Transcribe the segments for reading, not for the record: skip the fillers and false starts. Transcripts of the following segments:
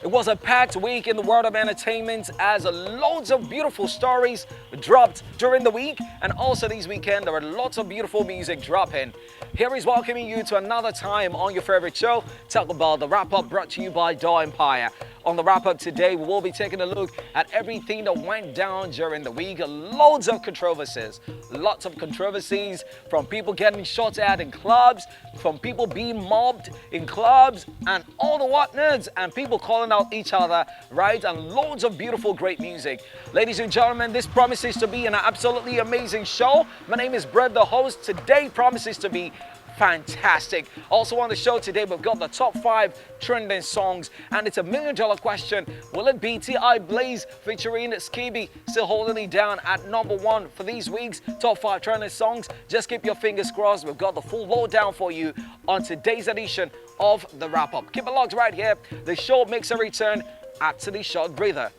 It was a packed week in the world of entertainment as loads of beautiful stories dropped during the week, and also this weekend there were lots of beautiful music dropping. Here is welcoming you to another time on your favorite show, talk about the wrap-up brought to you by Daw Empire. On the wrap-up today, we will be taking a look at everything that went down during the week. Loads of controversies. Lots of controversies, from people getting shot at in clubs, from people being mobbed in clubs, and all the whatnots, and people calling out each other, right? And loads of beautiful, great music. Ladies and gentlemen, this promises to be an absolutely amazing show. My name is Brett, the host. Today promises to be fantastic. Also on the show today, we've got the top 5 trending songs, and it's a $1 million question. Will it be T.I. Blaze featuring Skibby still holding it down at #1 for these week's top 5 trending songs? Just keep your fingers crossed. We've got the full lowdown for you on today's edition of the wrap-up. Keep it locked right here. The show makes a return after the short breather.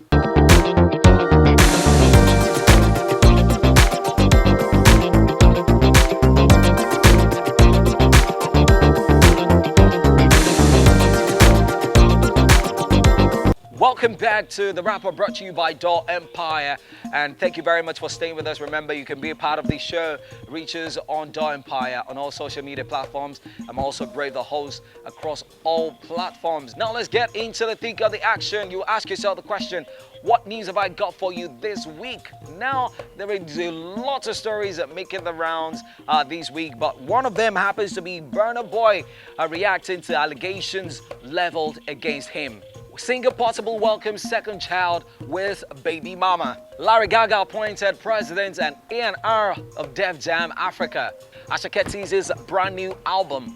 Welcome back to the wrap-up brought to you by Daw Empire, and thank you very much for staying with us. Remember, you can be a part of the show. Reaches on Daw Empire on all social media platforms. I'm also Brave, the host, across all platforms. Now let's get into the thick of the action. You ask yourself the question, what news have I got for you this week? Now, there is a lot of stories that making the rounds this week, but one of them happens to be Burna Boy reacting to allegations leveled against him. Singer possible welcomes second child with Babymama. Larry Gaga appointed president and A&R of Def Jam Africa. Asake Teases brand new album.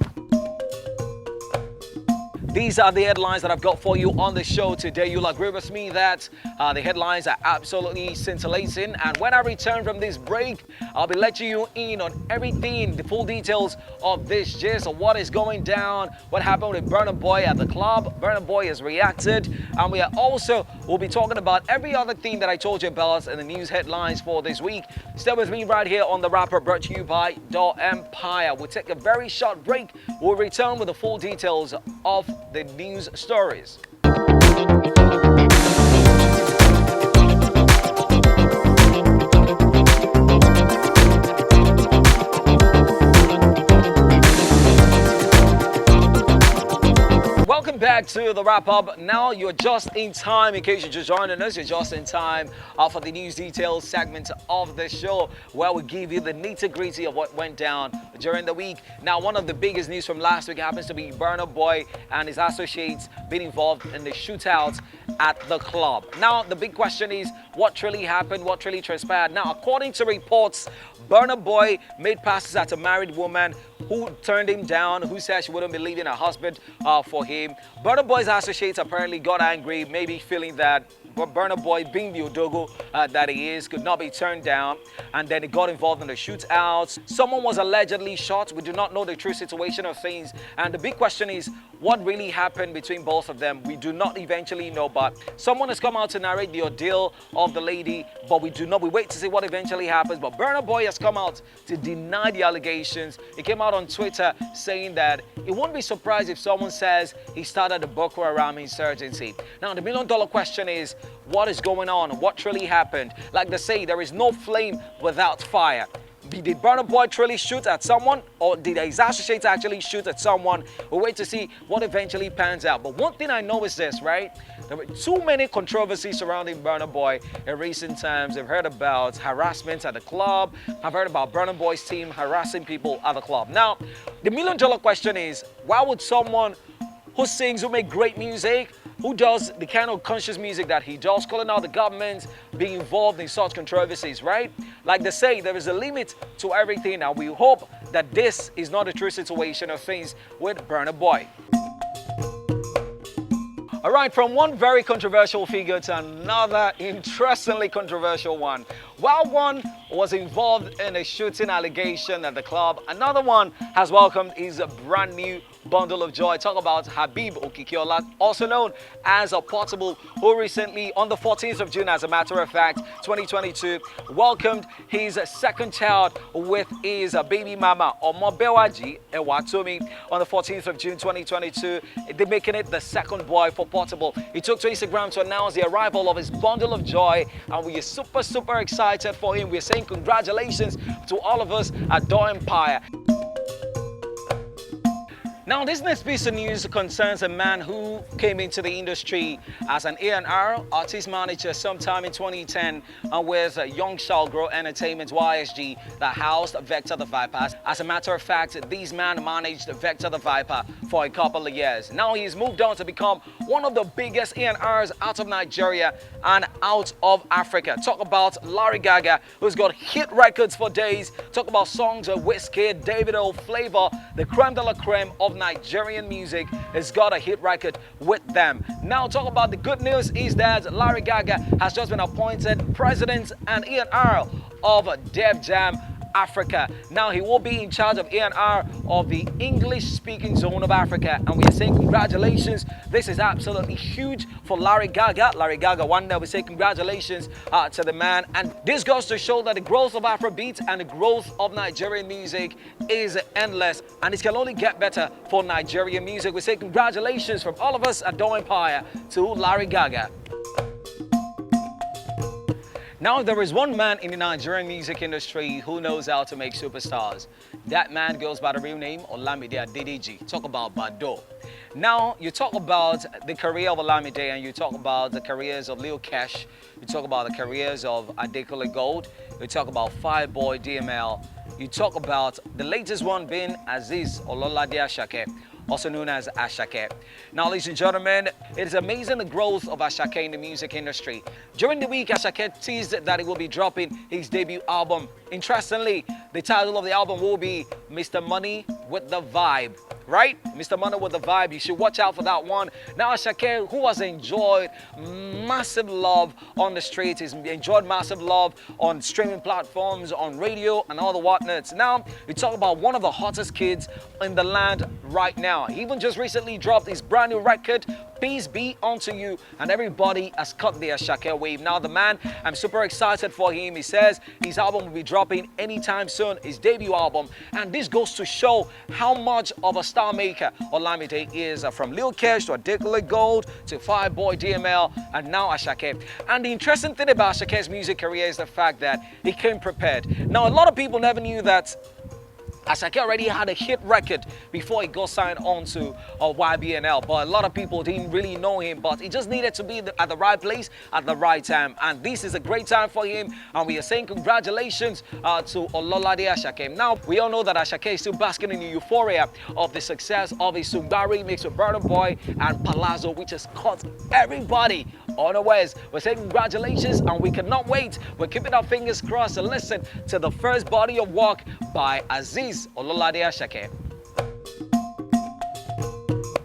These are the headlines that I've got for you on the show today. You'll agree with me that the headlines are absolutely scintillating. And when I return from this break, I'll be letting you in on everything, the full details of this gist of what is going down, what happened with Burna Boy at the club. Burna Boy has reacted, and we'll be talking about every other thing that I told you about in the news headlines for this week. Stay with me right here on the wrap-up brought to you by Daw Empire. We'll take a very short break. We'll return with the full details of the news stories. Welcome back to the wrap-up. Now you're just in time, in case you're just joining us, you're just in time for the news details segment of the show, where we give you the nitty-gritty of what went down during the week. Now, one of the biggest news from last week happens to be Burna Boy and his associates being involved in the shootouts at the club. Now, the big question is, what really happened? What really transpired? Now, according to reports, Burna Boy made passes at a married woman who turned him down, who said she wouldn't be leaving her husband for him. Burna Boy's associates apparently got angry, maybe feeling that Burna Boy, being the Odogo that he is, could not be turned down, and then he got involved in the shootouts. Someone was allegedly shot. We do not know the true situation of things, and the big question is, what really happened between both of them? We do not eventually know, but someone has come out to narrate the ordeal of the lady, but we wait to see what eventually happens. But Burna Boy has come out to deny the allegations. He came out on Twitter saying that he won't be surprised if someone says he started the Boko Haram insurgency. Now, the $1 million question is, what is going on? What really happened? Like they say, there is no flame without fire. Did Burna Boy truly shoot at someone, or did his associates actually shoot at someone? We'll wait to see what eventually pans out. But one thing I know is this, right? There were too many controversies surrounding Burna Boy in recent times. I've heard about harassment at the club. I've heard about Burna Boy's team harassing people at the club. Now, the $1 million question is, why would someone who sings, who makes great music, who does the kind of conscious music that he does, calling out the government, being involved in such controversies, right? Like they say, there is a limit to everything. Now, we hope that this is not a true situation of things with Burna Boy. All right, from one very controversial figure to another interestingly controversial one. While one was involved in a shooting allegation at the club, another one has welcomed his brand new bundle of joy. Talk about Habib Okikiola, also known as a Portable, who recently, on the 14th of June, as a matter of fact, 2022, welcomed his second child with his baby mama, Omobewaji Ewatomi, on the 14th of June 2022, they're making it the second boy for Portable. He took to Instagram to announce the arrival of his bundle of joy, and we are super excited for him. We're saying congratulations to all of us at Daw Empire. Now, this next piece of news concerns a man who came into the industry as an A&R artist manager sometime in 2010 with Young Shall Grow Entertainment YSG that housed Vector the Viper. As a matter of fact, this man managed Vector the Viper for a couple of years. Now he's moved on to become one of the biggest A&Rs out of Nigeria and out of Africa. Talk about Larry Gaga, who's got hit records for days. Talk about songs of Wizkid, Davido, Flavor, the creme de la creme of Nigerian music has got a hit record with them. Now talk about the good news is that Larry Gaga has just been appointed president and A&R of Def Jam Africa. Now he will be in charge of A&R of the English-speaking zone of Africa, and we are saying congratulations. This is absolutely huge for Larry Gaga. Larry Gaga, one day we say congratulations to the man, and this goes to show that the growth of Afrobeat and the growth of Nigerian music is endless, and it can only get better for Nigerian music. We say congratulations from all of us at Daw Empire to Larry Gaga. Now, if there is one man in the Nigerian music industry who knows how to make superstars, that man goes by the real name Olamide Adediji. Talk about Bado. Now, you talk about the career of Olamide and you talk about the careers of Lil Kesh, you talk about the careers of Adekule Gold, you talk about Fireboy DML, you talk about the latest one being Aziz Ololade Asake, also known as Asake. Now, ladies and gentlemen, it is amazing the growth of Asake in the music industry. During the week, Asake teased that he will be dropping his debut album. Interestingly, the title of the album will be Mr. Money with the Vibe. Right? Mr. Money with the Vibe. You should watch out for that one. Now, Asake, who has enjoyed massive love on the streets, he's enjoyed massive love on streaming platforms, on radio, and all the whatnots. Now, we talk about one of the hottest kids in the land right now. He even just recently dropped his brand new record, Peace Be Unto You, and everybody has cut their Asake wave. Now, the man, I'm super excited for him. He says his album will be dropping anytime soon, his debut album, and this goes to show how much of a star maker Olamide is, from Lil Kesh to Adekule Gold to Fireboy DML and now Asake. And the interesting thing about Asake's music career is the fact that he came prepared. Now, a lot of people never knew that Asake already had a hit record before he got signed on to YBNL, but a lot of people didn't really know him, but he just needed to be at the right place at the right time, and this is a great time for him, and we are saying congratulations to Ololade Asake. Now, we all know that Asake is still basking in the euphoria of the success of his Sumbari mix with Burna Boy and Palazzo, which has caught everybody unawares. We're saying congratulations, and we cannot wait. We're keeping our fingers crossed to listen to the first body of work by Aziz Ololade Asake.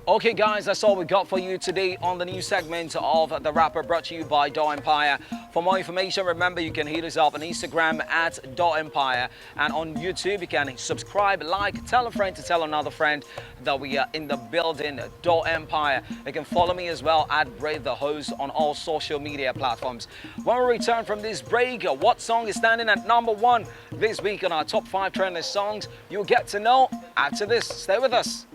Okay guys, that's all we got for you today on the new segment of The Rapper, brought to you by Daw Empire. For more information, remember you can hit us up on Instagram at Daw Empire, and on YouTube you can subscribe, like, tell a friend to tell another friend that we are in the building, Daw Empire. You can follow me as well at Brave the Host on all social media platforms. When we return from this break, what song is standing at #1 this week on our top 5 trending songs, you'll get to know after this. Stay with us.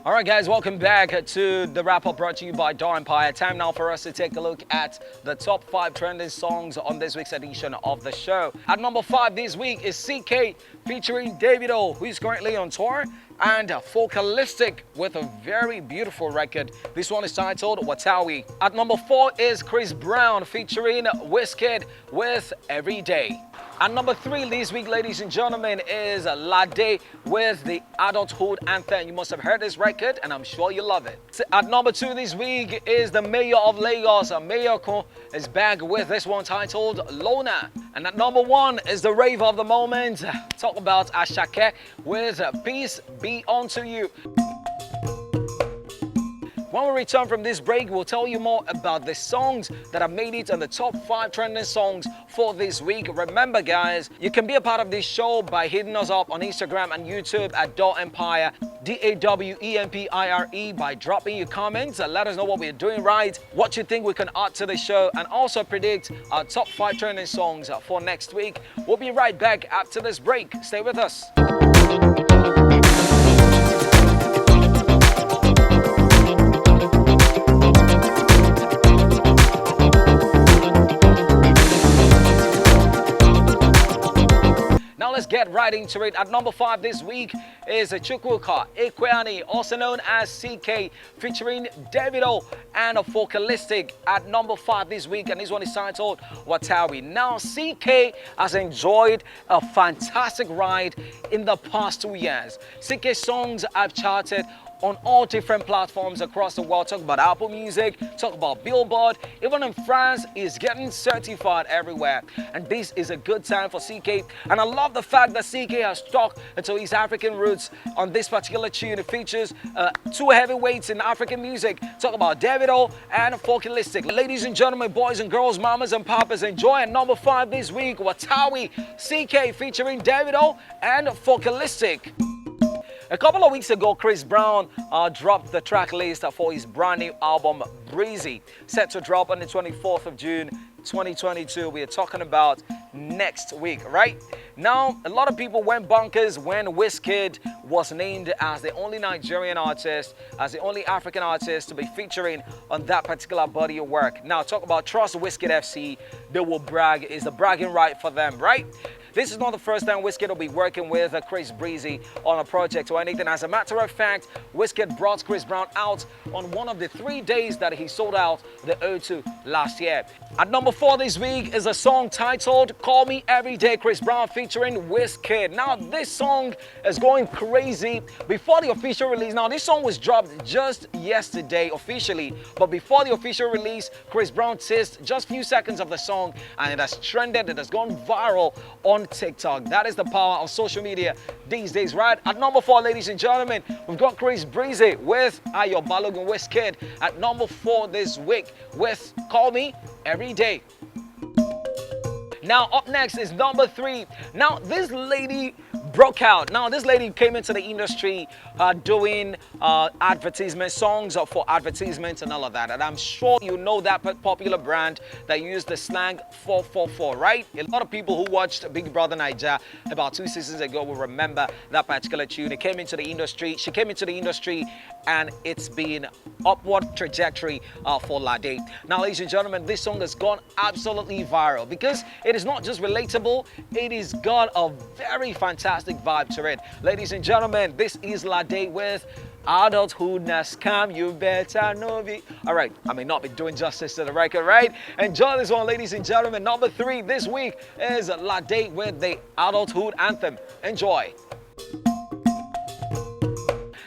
All right, guys, welcome back to the wrap-up brought to you by Daw Empire. Time now for us to take a look at the top 5 trending songs on this week's edition of the show. At #5 this week is CK featuring Davido, who is currently on tour, and Focalistic with a very beautiful record. This one is titled Watawi. At #4 is Chris Brown featuring Wizkid with Every Day. And #3 this week, ladies and gentlemen, is Lade with the Adulthood Anthem. You must have heard this record, and I'm sure you love it. At #2 this week is the Mayor of Lagos. Mayor Ko is back with this one titled Lona. And at #1 is the rave of the moment. Talk about Asake with Peace Be Unto You. When we return from this break, we'll tell you more about the songs that have made it on the top 5 trending songs for this week. Remember, guys, you can be a part of this show by hitting us up on Instagram and YouTube at Daw Empire, DAWEMPIRE, by dropping your comments and let us know what we're doing right, what you think we can add to the show, and also predict our top 5 trending songs for next week. We'll be right back after this break. Stay with us. Now let's get right into it. At number 5 this week is Chukwuka Ekweani, also known as CK, featuring Davido and Focalistic at number 5 this week, and this one is titled Watawi. Now CK has enjoyed a fantastic ride in the past 2 years. CK songs have charted on all different platforms across the world. Talk about Apple Music, talk about Billboard, even in France, is getting certified everywhere. And this is a good time for CK. And I love the fact that CK has stuck into his African roots on this particular tune. It features 2 heavyweights in African music. Talk about Davido and Focalistic. Ladies and gentlemen, boys and girls, mamas and papas, enjoy at number 5 this week, Watawi, CK featuring Davido and Focalistic. A couple of weeks ago, Chris Brown dropped the track list for his brand new album, Breezy, set to drop on the 24th of June, 2022. We are talking about next week, right? Now, a lot of people went bonkers when Wizkid was named as the only Nigerian artist, as the only African artist to be featuring on that particular body of work. Now, talk about Trust Wizkid FC, they will brag, is the bragging right for them, right? This is not the first time Wizkid will be working with Chris Breezy on a project or anything. As a matter of fact, Wizkid brought Chris Brown out on one of the 3 days that he sold out the O2 last year. At number 4 this week is a song titled Call Me Every Day, Chris Brown featuring Wizkid. Now, this song is going crazy before the official release. Now, this song was dropped just yesterday officially, but before the official release, Chris Brown teased just a few seconds of the song, and it has trended, it has gone viral on TikTok. That is the power of social media these days, right? At number 4, ladies and gentlemen, we've got Chris Breezy with Ayo Balogun Wizkid at number 4 this week with Call Me Every Day. Now, up next is number 3. Now, this lady broke out. Now, this lady came into the industry doing advertisement songs for advertisements and all of that. And I'm sure you know that popular brand that used the slang 444, right? A lot of people who watched Big Brother Naija about 2 seasons ago will remember that particular tune. It came into the industry. She came into the industry, and it's been upward trajectory for Lade. Now, ladies and gentlemen, this song has gone absolutely viral because it is not just relatable, it has got a very fantastic vibe to it. Ladies and gentlemen, this is Lade with Adulthood na scam, you better know it. All right, I may not be doing justice to the record, right? Enjoy this one, ladies and gentlemen. Number 3 this week is Lade with the Adulthood Anthem. Enjoy.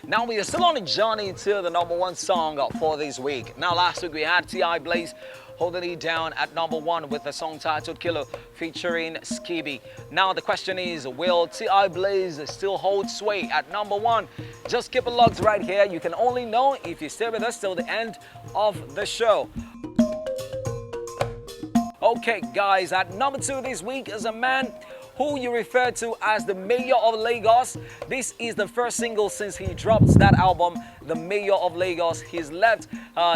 Now, we are still on a journey to the number 1 song for this week. Now, last week we had T.I. Blaze holding it down at number 1 with a song titled Kilo featuring Skibby. Now, the question is, will T.I. Blaze still hold sway at number 1? Just keep it locked right here. You can only know if you stay with us till the end of the show. Okay, guys, at number 2 this week is a man who you refer to as the Mayor of Lagos. This is the first single since he dropped that album, The Mayor of Lagos. He's left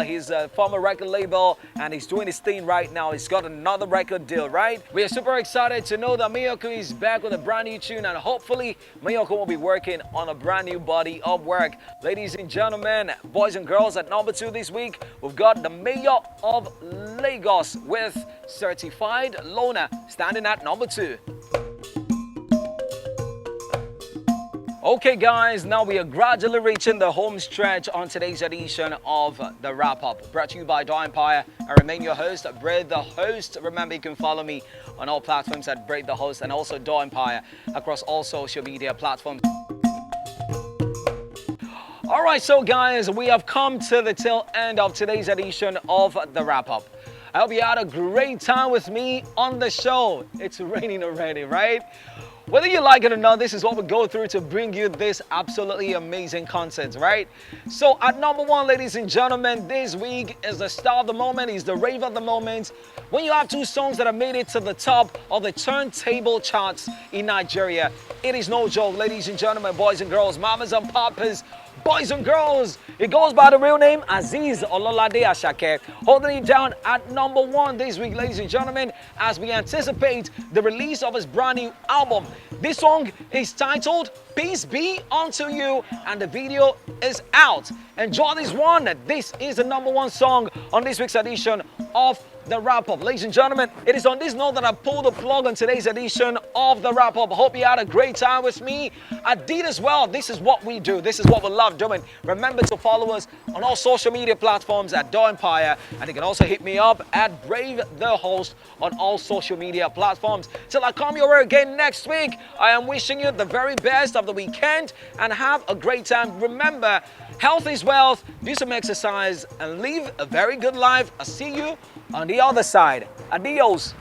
his former record label and he's doing his thing right now. He's got another record deal, right? We are super excited to know that Mayoko is back with a brand new tune, and hopefully Mayoko will be working on a brand new body of work. Ladies and gentlemen, boys and girls, at number 2 this week, we've got the Mayor of Lagos with Certified Loner standing at number 2. Okay, guys, now we are gradually reaching the home stretch on today's edition of the Wrap-Up, brought to you by Daw Empire. I remain your host, Braid the Host. Remember, you can follow me on all platforms at Braid the Host and also Daw Empire across all social media platforms. All right, so guys, we have come to the tail end of today's edition of the Wrap-Up. I hope you had a great time with me on the show. It's raining already, right? Whether you like it or not, this is what we go through to bring you this absolutely amazing content, right? So at number one, ladies and gentlemen, this week is the star of the moment, is the rave of the moment. When you have two songs that have made it to the top of the turntable charts in Nigeria, it is no joke, ladies and gentlemen, boys and girls, mamas and papas, boys and girls. It goes by the real name Aziz Olamide Asake, holding it down at number one this week, ladies and gentlemen, as we anticipate the release of his brand new album. This song is titled Peace Be Unto You, and the video is out. Enjoy this one. This is the number one song on this week's edition of the wrap-up. Ladies and gentlemen, it is on this note that I pull the plug on today's edition of the wrap-up. Hope you had a great time with me. I did as well. This is what we do. This is what we love doing. Remember to follow us on all social media platforms at Daw Empire, and you can also hit me up at Brave the Host on all social media platforms. Till I come your way again next week, I am wishing you the very best of the weekend and have a great time. Remember, health is wealth. Do some exercise and live a very good life. I'll see you on the other side. Adios.